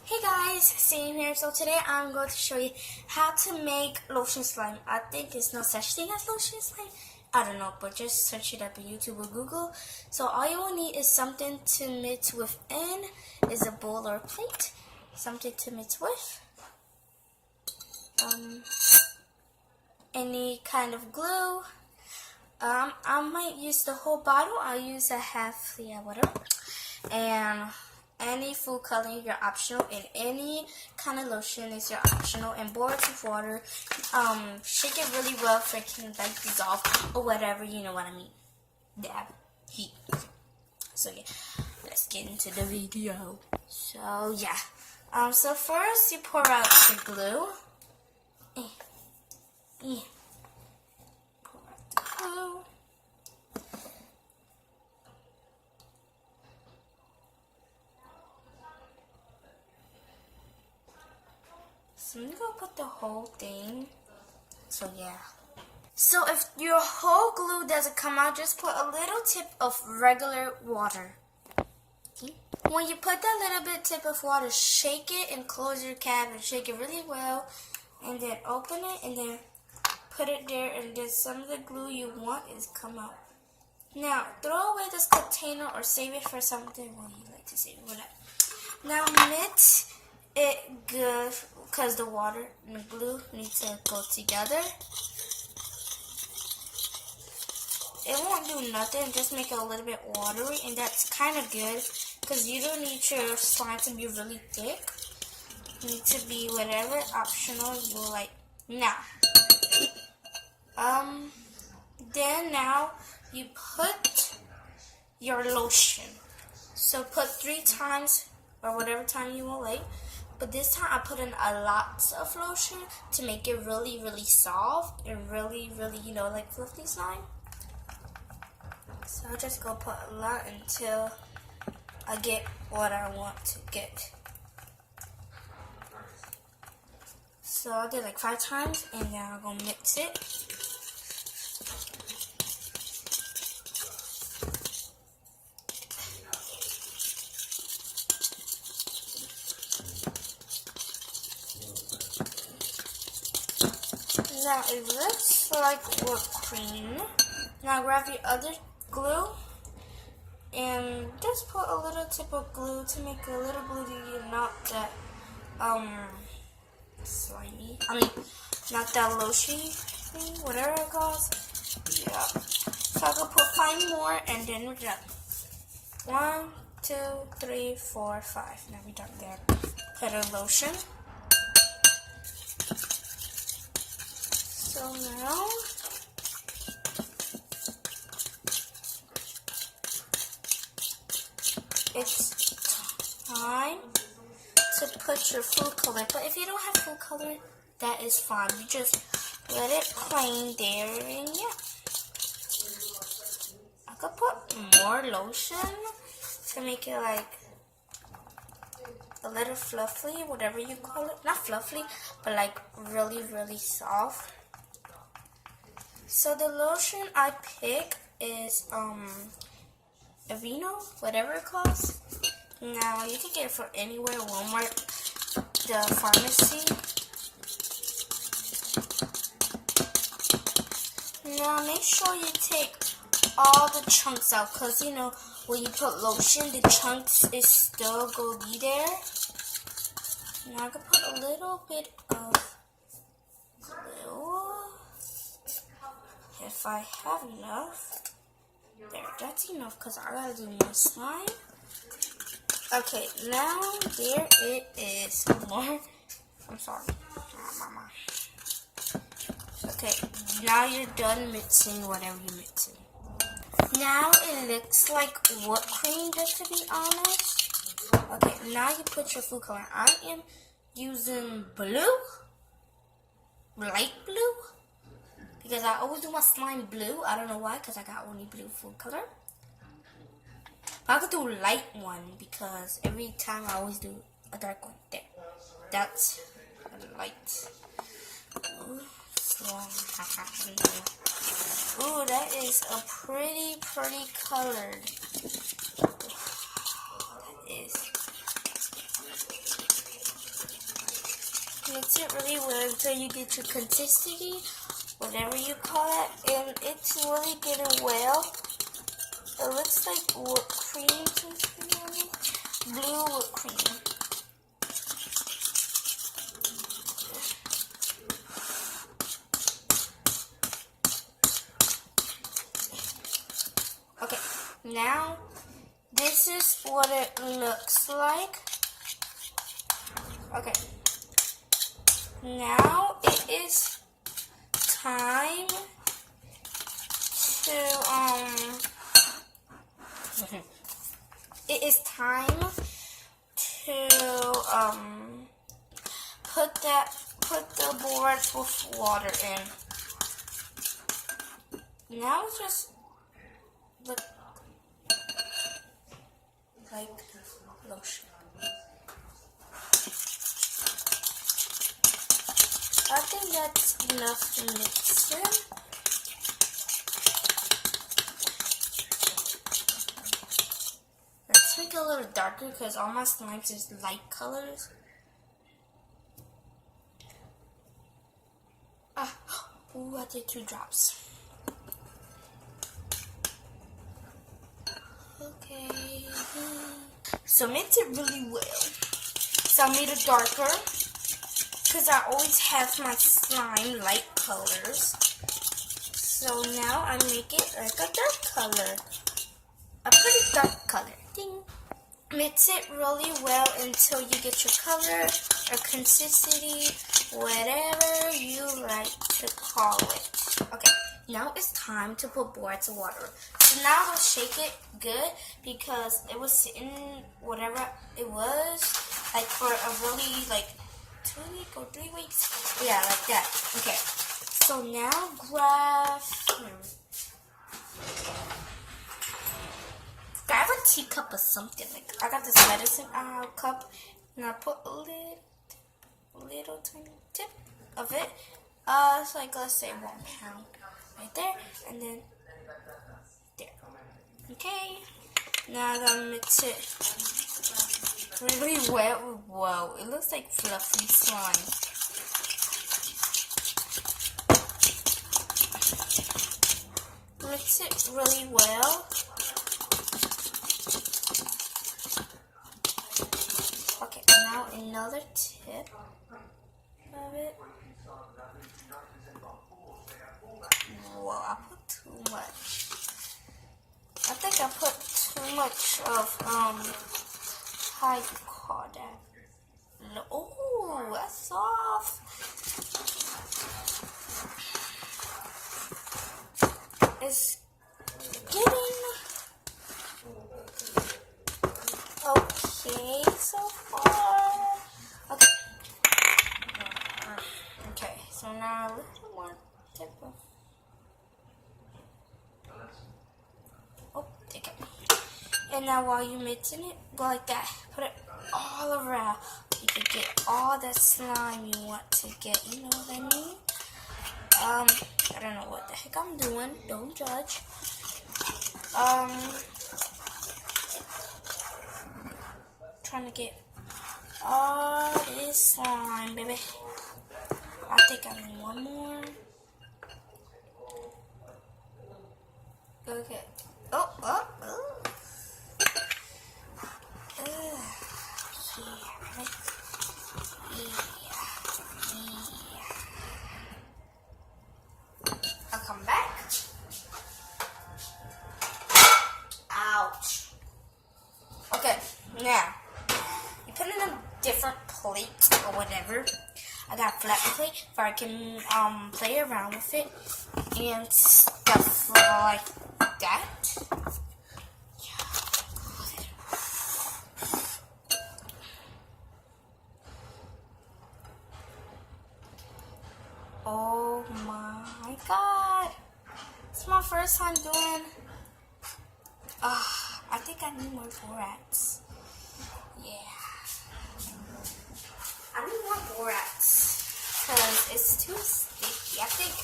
Hey guys, Sam here. So today I'm going to show you how to make lotion slime. I think there's no such thing as lotion slime. I don't know, but just search it up on YouTube or Google. So all you will need is something to mix within, is a bowl or a plate, something to mix with, any kind of glue. I might use the whole bottle. I'll use a half, whatever, and any food coloring, you're optional, and any kind of lotion is your optional, and boil it with water. Shake it really well so it can like dissolve or whatever, you know what I mean. Dab heat. So yeah, let's get into the video. So yeah, so first you pour out the glue. Pour out the glue. So I'm gonna put the whole thing. So yeah. So if your whole glue doesn't come out, just put a little tip of regular water. Okay? When you put that little bit tip of water, shake it and close your cap and shake it really well. And then open it and then put it there, and then some of the glue you want is come out. Now throw away this container or save it for something you like to save it, whatever. Now mix it good, because the water and the glue need to go together. It won't do nothing, just make it a little bit watery, and that's kind of good because you don't need your slime to be really thick. You need to be whatever optional you like. Now, then now you put your lotion. So put 3 times or whatever time you will like. But this time I put in a lot of lotion to make it really, really soft and really, really, like fluffy slime. So I'll just go put a lot until I get what I want to get. So I'll get like 5 times and then I'll go mix it. Now it looks like whipped cream. Now grab your other glue and just put a little tip of glue to make a little glue to you, not that slimy. Not that lotiony thing, whatever it calls. Yeah. So I'm gonna put 5 more and then we're done. 1, 2, 3, 4, 5. Now we're done there. Put a lotion. So now it's time to put your food color. But if you don't have food color, that is fine. You just let it plain there, and yeah. I could put more lotion to make it like a little fluffy, whatever you call it. Not fluffy, but like really, really soft. So the lotion I pick is Aveeno, whatever it costs. Now you can get it from anywhere, Walmart, the pharmacy. Now make sure you take all the chunks out, because when you put lotion, the chunks is still gonna be there. Now I can put a little bit of glue. If I have enough. There, that's enough because I gotta do more slime. Okay, now there it is. More. I'm sorry. Mama. Okay, now you're done mixing whatever you're mixing. Now it looks like whipped cream, just to be honest. Okay, now you put your food color. I am using blue, light blue. Because I always do my slime blue. I don't know why, because I got only blue food color. I could do light one because every time I always do a dark one. There. That's a light. Ooh, that is a pretty color. That is mix it really well until you get your consistency, whatever you call it, and it's really getting well. It looks like whipped cream to me. Blue whipped cream. Okay, now this is what it looks like. Okay, now it is time to it is time to put the boards with water in. Now it's just look like lotion. I think that's enough to mix in. Let's make it a little darker because all my slimes is light colors. Ooh, I did 2 drops. Okay. So mix it really well. So I made it darker because I always have my slime light colors. So now I make it like a dark color. A pretty dark color. Ding. Mix it really well until you get your color or consistency, whatever you like to call it. Okay, now it's time to put boards of water. So now I'm going to shake it good because it was sitting whatever it was, like for a really like 2 weeks or 3 weeks. Yeah, like that. Okay, so now grab a teacup or something. Like I got this medicine cup, and I put a little tiny tip of it. It's like, let's say 1 pound right there, and then there. Okay, now I'm gonna mix it really well. Whoa, it looks like fluffy slime. Mix it really well. Okay, now another tip of it. Whoa, I put too much. I think I put too much of, how you call that? Oh, that's soft. It's getting okay so far. Okay. Okay, so now a little more tip of. Oh, take it. And now while you're mixing it, go like that. Put it all around. You can get all that slime you want to get. You know what I mean? I don't know what the heck I'm doing. Don't judge. Trying to get all this slime, baby. I think I need 1 more. Okay. Oh. I'll come back. Ouch. Okay, now you put it in a different plate or whatever. I got a flat plate where I can play around with it and stuff like that. Oh my god. It's my first time doing. I think I need more borax. Yeah. I need more borax because it's too sticky. I think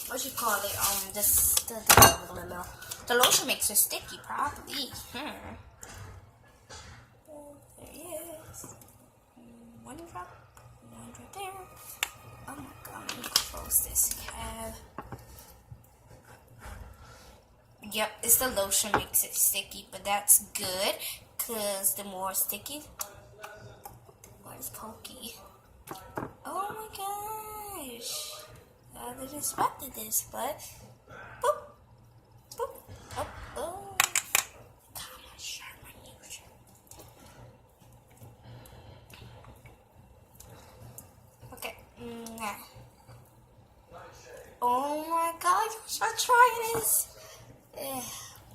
what you call it? The lotion makes it sticky, probably. Oh, there he is. 1 one drop. One drop there. Oh my god, let me close this tab. Yep, it's the lotion makes it sticky, but that's good, because the more sticky... Where's Pokey? Oh my gosh. I didn't expect this, but... Boop. Boop. Oh, oh. God, my shirt, my new shirt. Okay. Oh my god, you should try this.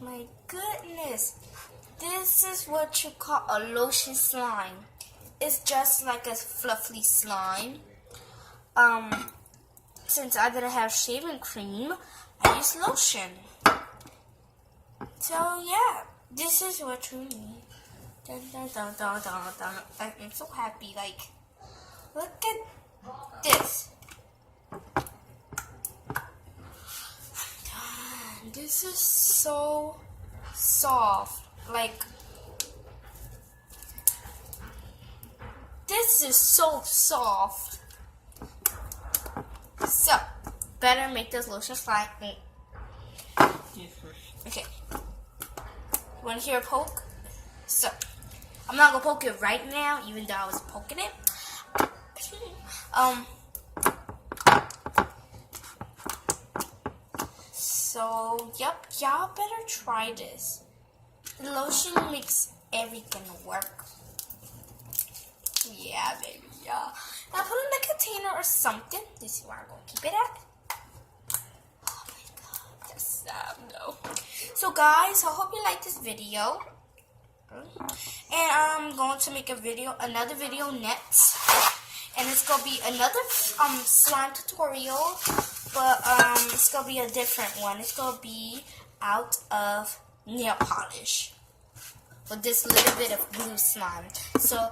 My goodness. This is what you call a lotion slime. It's just like a fluffy slime. Since I didn't have shaving cream, I used lotion. So yeah, this is what you need. Dun, dun, dun, dun, dun, dun. I'm so happy. Like, look at this. This is so soft. Like, this is so soft. So, better make this lotion slime. Okay. Want to hear a poke? So, I'm not gonna poke it right now, even though I was poking it. So, yep, y'all better try this. The lotion makes everything work. Yeah, baby, yeah. Now put it in the container or something. This is where I'm gonna keep it at. Oh my god, that's sad, no. So guys, I hope you like this video. And I'm going to make another video next. And it's gonna be another slime tutorial. But it's gonna be a different one. It's gonna be out of nail polish with this little bit of blue slime. So